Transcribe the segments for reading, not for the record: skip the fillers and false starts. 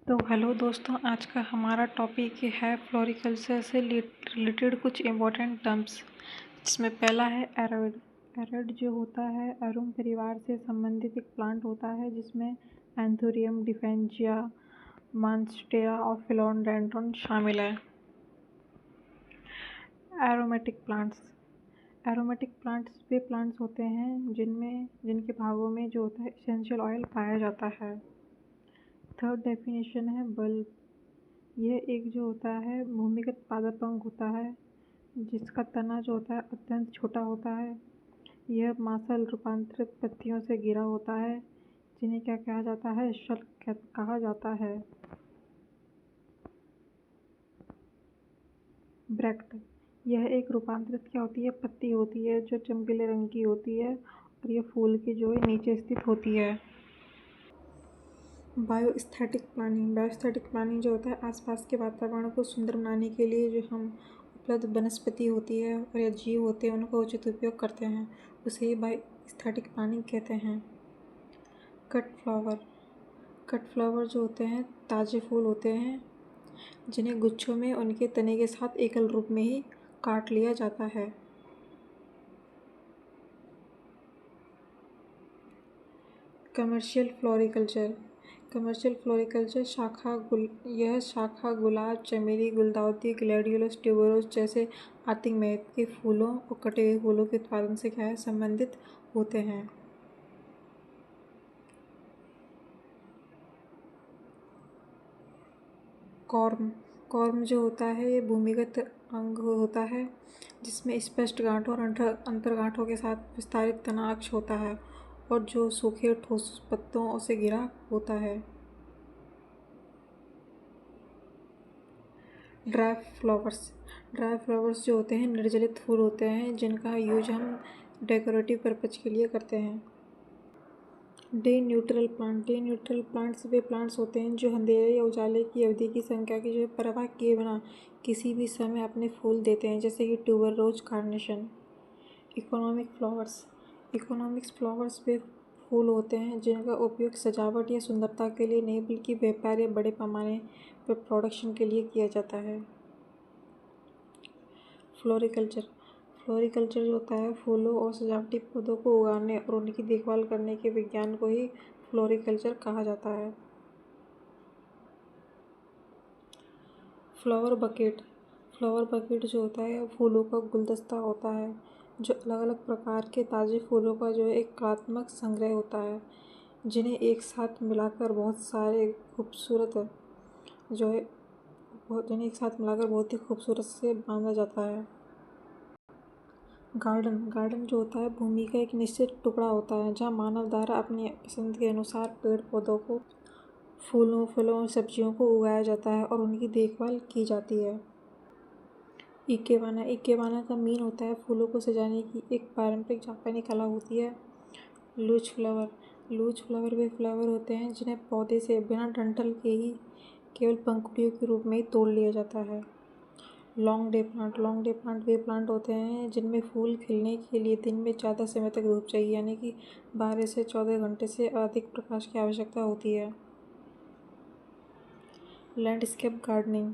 तो हेलो दोस्तों, आज का हमारा टॉपिक है फ्लोरिकल्चर से रिलेटेड कुछ इम्पोर्टेंट टर्म्स, जिसमें पहला है एरोइड। एरोइड जो होता है एरुम परिवार से संबंधित एक प्लांट होता है, जिसमें एंथोरियम, डिफेंजिया, मांसटेरा और फिलोडेंड्रॉन शामिल है। Aromatic plants. एरोमेटिक प्लांट्स वे प्लांट्स होते हैं जिनके भागों में जो होता है एसेंशियल ऑयल पाया जाता है। थर्ड डेफिनेशन है बल्ब। यह एक जो होता है भूमिगत पादप अंग होता है, जिसका तना जो होता है अत्यंत छोटा होता है। यह मांसल रूपांतरित पत्तियों से घिरा होता है, जिन्हें क्या कहा जाता है, शल्क कहा जाता है। ब्रैक्ट। यह एक रूपांतरित क्या होती है, पत्ती होती है जो चमकीले रंग की होती है, और यह फूल के जो है नीचे स्थित होती है। बायोस्थेटिक प्लानिंग। बायोस्थेटिक प्लानिंग जो होता है आसपास के वातावरण को सुंदर बनाने के लिए जो हम उपलब्ध वनस्पति होती है और या जीव होते हैं उनका उचित उपयोग करते हैं, उसे ही बायोस्थेटिक प्लानिंग कहते हैं। Cut flower. कट फ्लावर जो होते हैं ताज़े फूल होते हैं, जिन्हें गुच्छों में उनके तने के साथ एकल रूप में ही काट लिया जाता है। Commercial floriculture. कमर्शियल फ्लोरिकल्चर यह शाखा गुलाब, चमेली, गुलदाउदी, ग्लैडियोलस, ट्यूबरोज जैसे आतिक महक के फूलों और कटे हुए फूलों के उत्पादन से क्या है संबंधित होते हैं। कॉर्म। कॉर्म जो होता है ये भूमिगत अंग होता है, जिसमें स्पष्ट गांठों और अंतर्गांठों के साथ विस्तारित तना अक्ष होता है और जो सूखे ठोस पत्तों से घिरा होता है। Dry flowers. ड्राई फ्लावर्स जो होते हैं निर्जलित फूल होते हैं, जिनका यूज हम डेकोरेटिव पर्पज के लिए करते हैं। Day neutral plant. Day neutral plants वे प्लांट्स होते हैं जो अंधेरे या उजाले की अवधि की संख्या की जो है परवाह किए बिना किसी भी समय अपने फूल देते हैं, जैसे कि tuberose, carnation. Economic flowers. Economics flowers वे फूल होते हैं जिनका उपयोग सजावट या सुंदरता के लिए नहीं बल्कि व्यापार या बड़े पैमाने पर प्रोडक्शन के लिए किया जाता है। फ्लोरिकल्चर। फ्लोरिकल्चर जो होता है फूलों और सजावटी पौधों को उगाने और उनकी देखभाल करने के विज्ञान को ही फ्लोरिकल्चर कहा जाता है। Flower bucket. फ्लावर बकेट जो होता है फूलों का गुलदस्ता होता है, जो अलग अलग प्रकार के ताज़े फूलों का जो है एक कलात्मक संग्रह होता है, जिन्हें एक साथ मिलाकर बहुत ही खूबसूरत से बांधा जाता है। गार्डन। गार्डन जो होता है भूमि का एक निश्चित टुकड़ा होता है, जहाँ मानव द्वारा अपनी पसंद के अनुसार पेड़ पौधों को, फूलों, फलों और सब्जियों को उगाया जाता है और उनकी देखभाल की जाती है। इकेबाना। इकेबाना का मीन होता है फूलों को सजाने की एक पारंपरिक जापानी कला होती है। Loose flower. लूज फ्लावर वे फ्लावर होते हैं जिन्हें पौधे से बिना डंठल के ही केवल पंखुड़ियों के रूप में ही तोड़ लिया जाता है। Long day plant. Long day plant वे प्लांट होते हैं जिनमें फूल खिलने के लिए दिन में ज़्यादा समय तक धूप चाहिए, यानी कि 12 से 14 घंटे से अधिक प्रकाश की आवश्यकता होती है। Landscape gardening.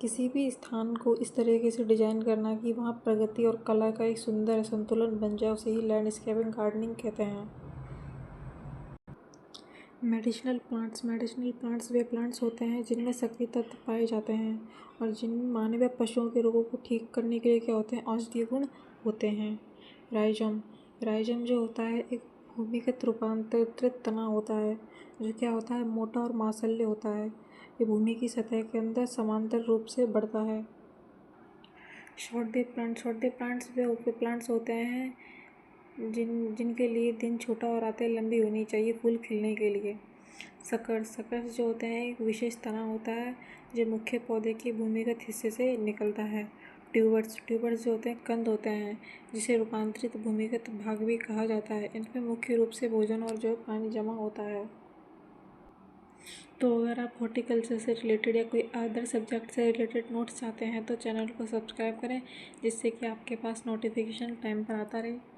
किसी भी स्थान को इस तरीके से डिजाइन करना कि वहाँ प्रगति और कला का एक सुंदर संतुलन बन जाए, उसे ही लैंडस्केपिंग गार्डनिंग कहते हैं। Medicinal plants. मेडिसिनल प्लांट्स वे प्लांट्स होते हैं जिनमें सक्रिय तत्व पाए जाते हैं और जिन मानव या पशुओं के रोगों को ठीक करने के लिए क्या होते हैं, औषधीय गुण होते हैं। राइजोम। राइजोम जो होता है एक भूमिगत रूपांतरित तना होता है, जो क्या होता है मोटा और मांसल्य होता है। ये भूमि की सतह के अंदर समांतर रूप से बढ़ता है। Short day plant. Short day plants वे प्लांट्स होते हैं जिनके लिए दिन छोटा और रातें लंबी होनी चाहिए फूल खिलने के लिए। सकर्स। सकर्स जो होते हैं एक विशेष तना होता है जो मुख्य पौधे के भूमिगत हिस्से से निकलता है। ट्यूबर्स। ट्यूबर्स जो होते हैं कंद होते हैं, जिसे रूपांतरित भूमिगत भाग भी कहा जाता है। इनमें मुख्य रूप से भोजन और जो है पानी जमा होता है। तो अगर आप हॉर्टिकल्चर से रिलेटेड या कोई अदर सब्जेक्ट से रिलेटेड नोट्स चाहते हैं तो चैनल को सब्सक्राइब करें, जिससे कि आपके पास नोटिफिकेशन टाइम पर आता रहे।